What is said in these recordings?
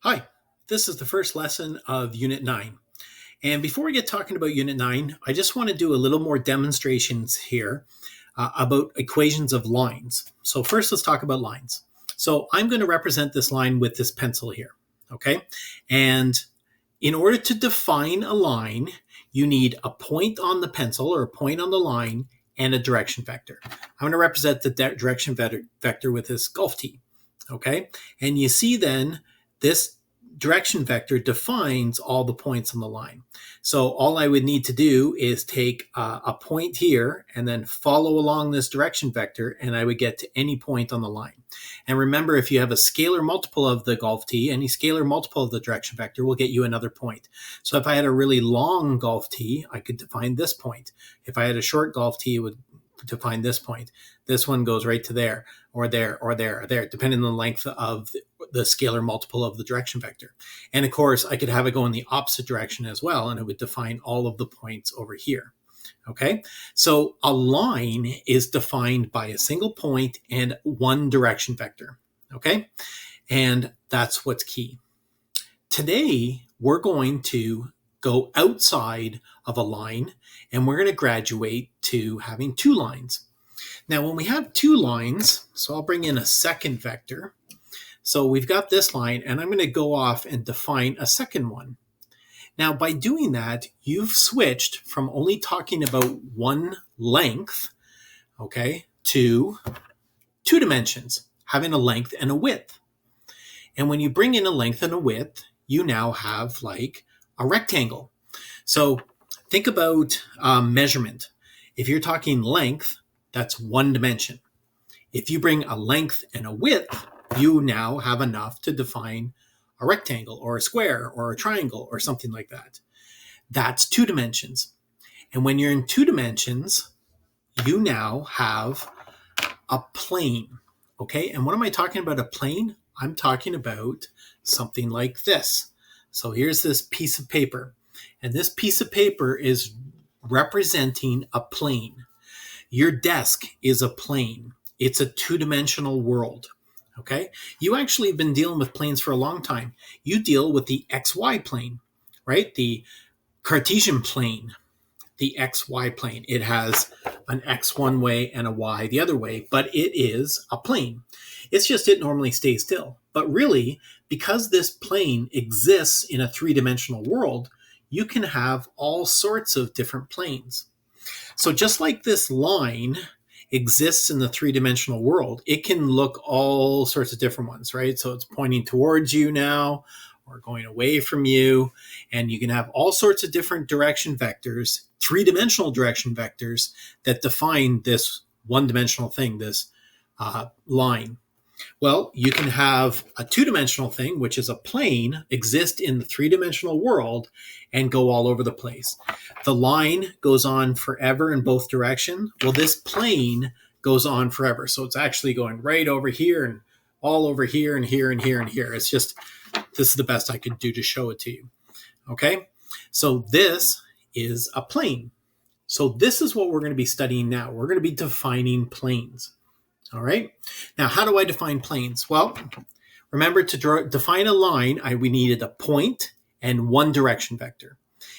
Hi, this is the first lesson of Unit 9. And before we get talking about Unit 9, I just want to do a little more demonstrations here about equations of lines. So first, let's talk about lines. So I'm going to represent this line with this pencil here, okay? And in order to define a line, you need a point on the pencil or a point on the line and a direction vector. I'm going to represent the direction vector with this golf tee, okay? And you see then this direction vector defines all the points on the line. So all I would need to do is take a point here and then follow along this direction vector, and I would get to any point on the line. And remember, if you have a scalar multiple of the golf tee, any scalar multiple of the direction vector will get you another point. So if I had a really long golf tee, I could define this point. If I had a short golf tee, it would define this point. This one goes right to there, or there, or there, or there, depending on the length of the scalar multiple of the direction vector. And of course, I could have it go in the opposite direction as well, and it would define all of the points over here. Okay, so a line is defined by a single point and one direction vector. Okay, and that's what's key. Today, we're going to go outside of a line, and we're going to graduate to having two lines. Now, when we have two lines, so I'll bring in a second vector. So we've got this line, and I'm going to go off and define a second one. Now, by doing that, you've switched from only talking about one length, okay, to two dimensions, having a length and a width. And when you bring in a length and a width, you now have like a rectangle. So think about measurement. If you're talking length, that's one dimension. If you bring a length and a width, you now have enough to define a rectangle or a square or a triangle or something like that. That's two dimensions. And when you're in two dimensions, you now have a plane. Okay, and what am I talking about a plane? I'm talking about something like this. So here's this piece of paper, and this piece of paper is representing a plane. Your desk is a plane. It's a two-dimensional world. Okay, you actually have been dealing with planes for a long time. You deal with the XY plane, right? The Cartesian plane, the XY plane. It has an X one way and a Y the other way, but it is a plane. It's just it normally stays still. But really, because this plane exists in a three-dimensional world, you can have all sorts of different planes. So just like this line exists in the three-dimensional world, it can look all sorts of different ones, right? So it's pointing towards you now or going away from you, and you can have all sorts of different direction vectors, three-dimensional direction vectors that define this one-dimensional thing, this line. Well, you can have a two-dimensional thing, which is a plane, exist in the three-dimensional world and go all over the place. The line goes on forever in both directions. Well, this plane goes on forever. So it's actually going right over here and all over here and here and here and here. It's just, this is the best I could do to show it to you. Okay, so this is a plane. So this is what we're going to be studying now. We're going to be defining planes. All right. Now, how do I define planes? Well, remember to define a line, we needed a point and one direction vector.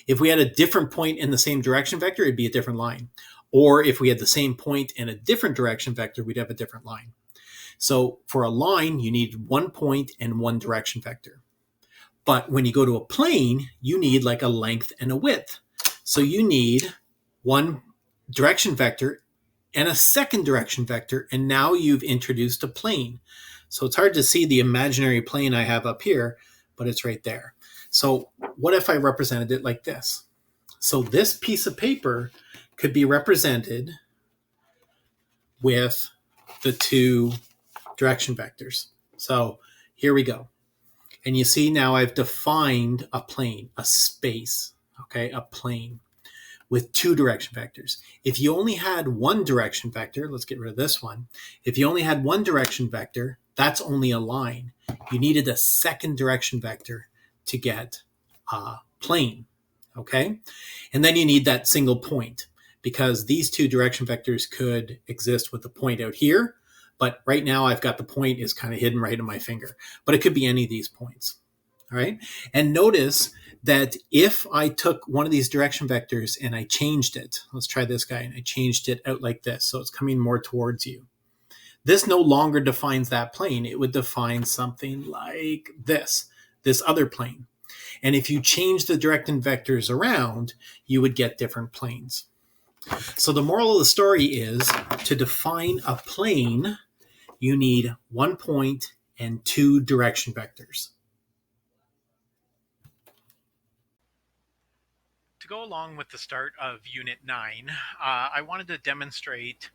If we had a different point in the same direction vector, it'd be a different line. Or if we had the same point and a different direction vector, we'd have a different line. So for a line, you need one point and one direction vector. But when you go to a plane, you need like a length and a width. So you need one direction vector and a second direction vector, and now you've introduced a plane. So it's hard to see the imaginary plane I have up here, but it's right there. So what if I represented it like this? So this piece of paper could be represented with the two direction vectors. So here we go. And you see now I've defined a plane, a space, okay, a plane with two direction vectors. If you only had one direction vector, let's get rid of this one. If you only had one direction vector, that's only a line. You needed a second direction vector to get a plane, okay? And then you need that single point, because these two direction vectors could exist with the point out here, but right now I've got the point is kind of hidden right in my finger, but it could be any of these points, All right. And notice that if I took one of these direction vectors and I changed it, let's try this guy, and I changed it out like this, so it's coming more towards you. This no longer defines that plane. It would define something like this other plane. And if you change the direction vectors around, you would get different planes. So the moral of the story is to define a plane, you need 1 point and 2 direction vectors. To go along with the start of Unit 9, I wanted to demonstrate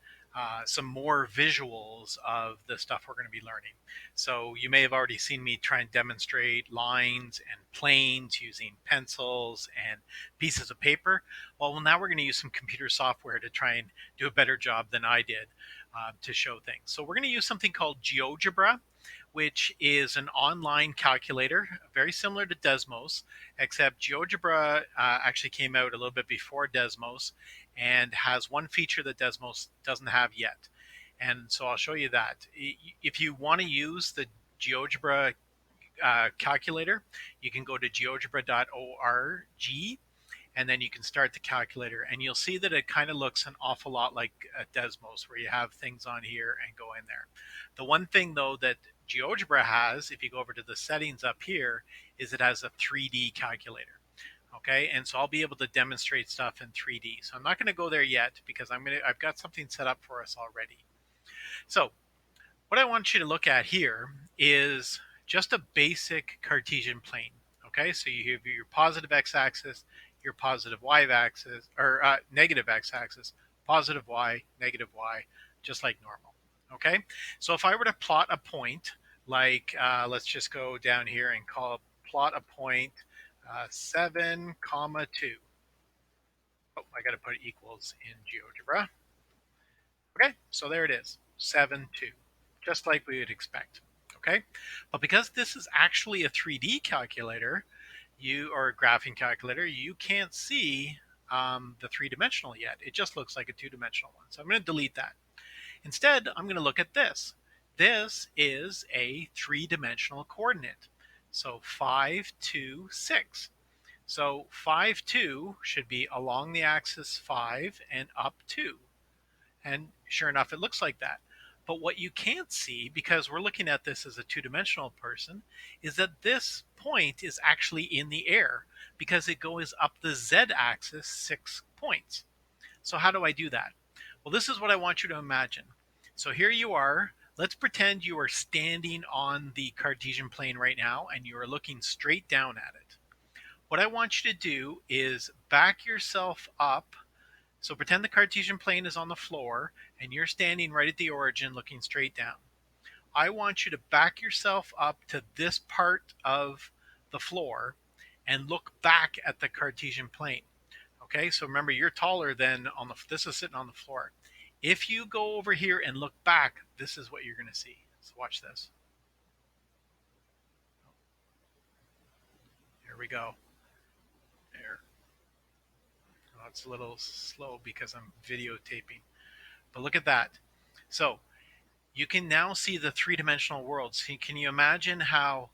some more visuals of the stuff we're going to be learning. So you may have already seen me try and demonstrate lines and planes using pencils and pieces of paper. Well, now we're going to use some computer software to try and do a better job than I did to show things. So we're going to use something called Geogebra, which is an online calculator, very similar to Desmos, except Geogebra actually came out a little bit before Desmos and has one feature that Desmos doesn't have yet. And so I'll show you that. If you want to use the Geogebra calculator, you can go to geogebra.org, and then you can start the calculator, and you'll see that it kind of looks an awful lot like Desmos, where you have things on here and go in there. The one thing, though, that GeoGebra has, if you go over to the settings up here, is it has a 3D calculator. Okay, and so I'll be able to demonstrate stuff in 3D. So I'm not going to go there yet because I've got something set up for us already. So what I want you to look at here is just a basic Cartesian plane. Okay, so you have your positive x-axis, your positive y-axis, or negative x-axis, positive y, negative y, just like normal. Okay, so if I were to plot a point, like let's just go down here and plot a point 7, 2. Oh, I got to put equals in GeoGebra. Okay, so there it is, 7, 2, just like we would expect. Okay, but because this is actually a 3D calculator, or a graphing calculator, you can't see the three-dimensional yet. It just looks like a two-dimensional one. So I'm going to delete that. Instead, I'm going to look at this. This is a three-dimensional coordinate. So 5, 2, 6. So 5, 2 should be along the axis 5 and up 2. And sure enough, it looks like that. But what you can't see, because we're looking at this as a two-dimensional person, is that this point is actually in the air because it goes up the z-axis 6 points. So how do I do that? Well, this is what I want you to imagine. So here you are. Let's pretend you are standing on the Cartesian plane right now and you are looking straight down at it. What I want you to do is back yourself up. So pretend the Cartesian plane is on the floor and you're standing right at the origin looking straight down. I want you to back yourself up to this part of the floor and look back at the Cartesian plane. Okay, so remember, you're taller than this is sitting on the floor. If you go over here and look back, this is what you're going to see. So watch this. Here we go. There. Oh, it's a little slow because I'm videotaping. But look at that. So you can now see the three-dimensional world. So can you imagine how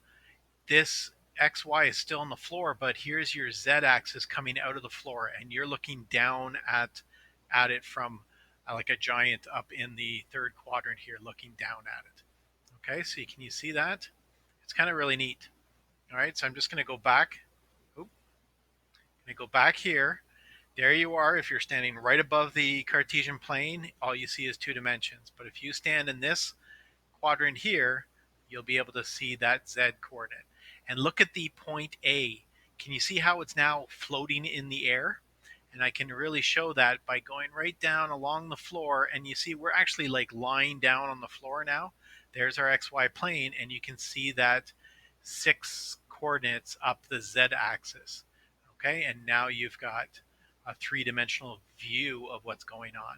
this XY is still on the floor, but here's your Z-axis coming out of the floor, and you're looking down at it from like a giant up in the third quadrant here, looking down at it. Okay, so can you see that? It's kind of really neat. All right, so I'm just going to go back. Oop, I'm going to go back here. There you are. If you're standing right above the Cartesian plane, all you see is 2 dimensions. But if you stand in this quadrant here, you'll be able to see that Z coordinate. And look at the point A. Can you see how it's now floating in the air? And I can really show that by going right down along the floor, and you see we're actually like lying down on the floor now. There's our XY plane, and you can see that 6 coordinates up the Z axis. Okay, and now you've got a three-dimensional view of what's going on.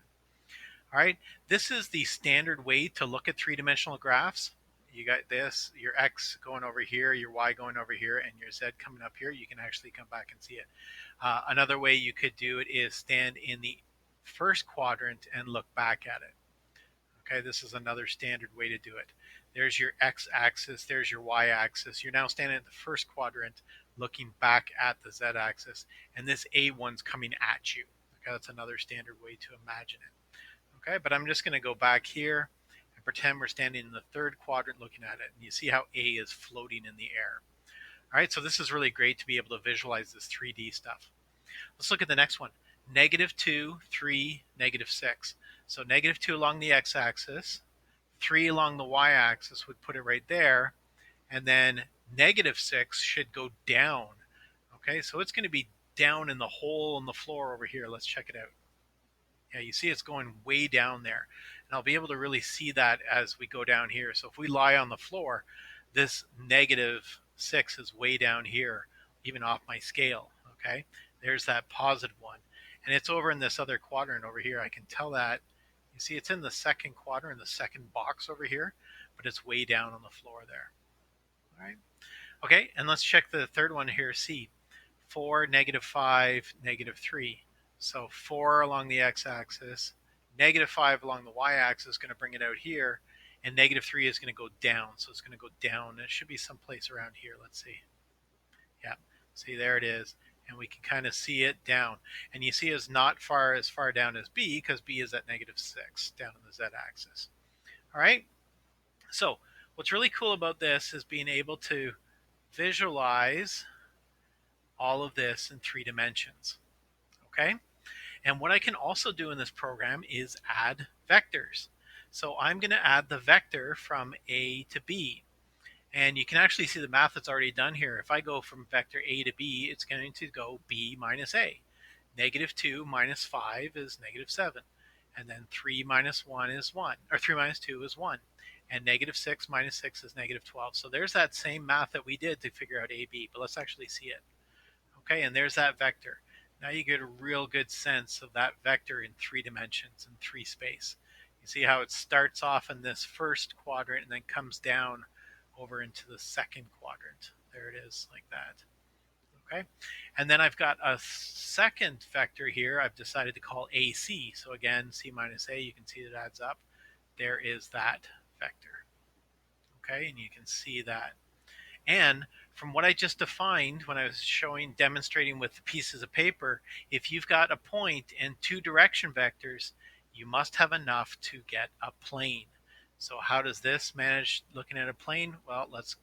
All right, this is the standard way to look at three-dimensional graphs. You got this, your X going over here, your Y going over here, and your Z coming up here. You can actually come back and see it. Another way you could do it is stand in the first quadrant and look back at it. Okay, this is another standard way to do it. There's your x-axis, there's your y-axis. You're now standing at the first quadrant looking back at the z-axis, and this A1's coming at you. Okay, that's another standard way to imagine it. Okay, but I'm just going to go back here and pretend we're standing in the third quadrant looking at it. And you see how A is floating in the air. All right, so this is really great to be able to visualize this 3D stuff. Let's look at the next one. -2, 3, -6. So -2 along the x-axis, 3 along the y-axis would put it right there, and then -6 should go down. Okay, so it's going to be down in the hole in the floor over here. Let's check it out. Yeah, you see it's going way down there. And I'll be able to really see that as we go down here. So if we lie on the floor, this -6 is way down here, even off my scale. Okay, there's that positive one. And it's over in this other quadrant over here. I can tell that. You see it's in the second quadrant, the second box over here, but it's way down on the floor there. All right. Okay, and let's check the third one here, C. 4, -5, -3. So 4 along the x-axis, -5 along the y-axis is going to bring it out here, and -3 is going to go down. So it's going to go down. It should be someplace around here. Let's see. Yeah, see, there it is. And we can kind of see it down. And you see it's not as far down as B, because B is at -6 down on the z-axis. All right. So what's really cool about this is being able to visualize all of this in 3 dimensions. Okay. And what I can also do in this program is add vectors. So I'm going to add the vector from A to B. And you can actually see the math that's already done here. If I go from vector A to B, it's going to go B minus A. -2 minus 5 is -7. And then 3 minus 1 is 1. Or 3 minus 2 is 1. And -6 minus 6 is -12. So there's that same math that we did to figure out AB. But let's actually see it. Okay, and there's that vector. Now you get a real good sense of that vector in 3 dimensions, in 3 space. You see how it starts off in this first quadrant and then comes down over into the second quadrant. There it is, like that. Okay, and then I've got a second vector here I've decided to call AC. So again, C minus A, you can see it adds up. There is that vector. Okay, and you can see that. And from what I just defined when I was demonstrating with pieces of paper, if you've got a point and 2 direction vectors, you must have enough to get a plane. So how does this manage looking at a plane? Well, let's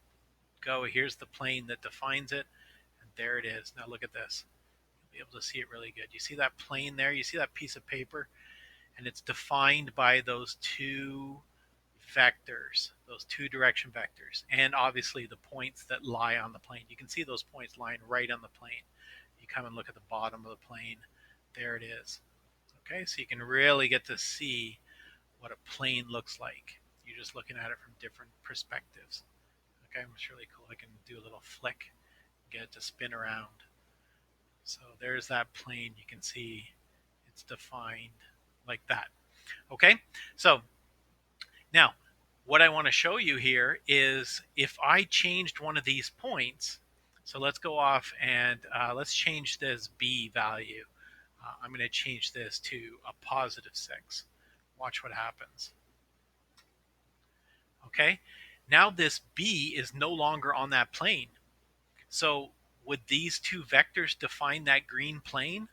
go. Here's the plane that defines it. And there it is. Now look at this. You'll be able to see it really good. You see that plane there? You see that piece of paper? And it's defined by those 2 vectors, those 2 direction vectors, and obviously the points that lie on the plane. You can see those points lying right on the plane. You come and look at the bottom of the plane. There it is. Okay, so you can really get to see what a plane looks like. You're just looking at it from different perspectives. Okay, it's really cool. I can do a little flick, get it to spin around. So there's that plane. You can see it's defined like that. Okay, so now what I want to show you here is if I changed one of these points, so let's go off and let's change this B value. I'm going to change this to a +6. Watch what happens. Okay, now this B is no longer on that plane. So would these 2 vectors define that green plane?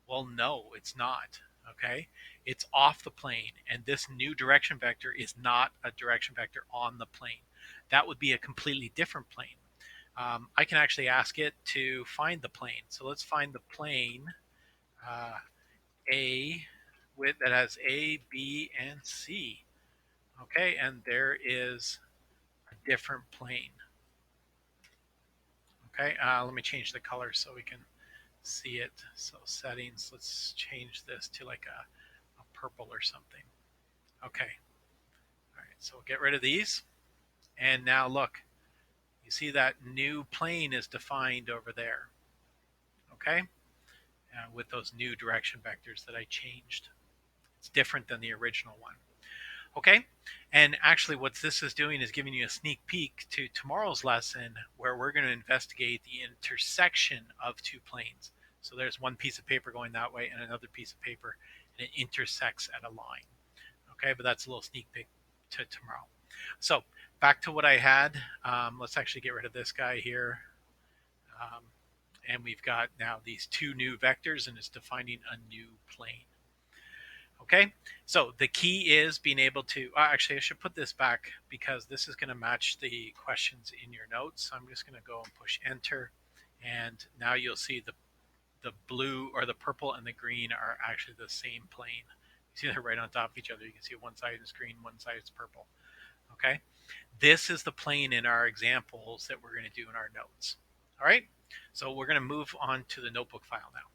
Well, no, it's not. Okay, it's off the plane, and this new direction vector is not a direction vector on the plane. That would be a completely different plane. I can actually ask it to find the plane. So let's find the plane A that has A, B, and C. Okay, and there is a different plane. Okay, let me change the color so we can see it. So settings, let's change this to like a purple or something. Okay. All right, so we'll get rid of these. And now look, you see that new plane is defined over there. Okay, with those new direction vectors that I changed. It's different than the original one. Okay, and actually what this is doing is giving you a sneak peek to tomorrow's lesson where we're going to investigate the intersection of 2 planes. So there's one piece of paper going that way and another piece of paper, and it intersects at a line. Okay, but that's a little sneak peek to tomorrow. So back to what I had. Let's actually get rid of this guy here. And we've got now these two new vectors, and it's defining a new plane. Okay, so the key is being able to, actually I should put this back because this is going to match the questions in your notes. So I'm just going to go and push enter, and now you'll see the blue or the purple and the green are actually the same plane. You see they're right on top of each other. You can see one side is green, one side is purple. Okay, this is the plane in our examples that we're going to do in our notes. All right, so we're going to move on to the notebook file now.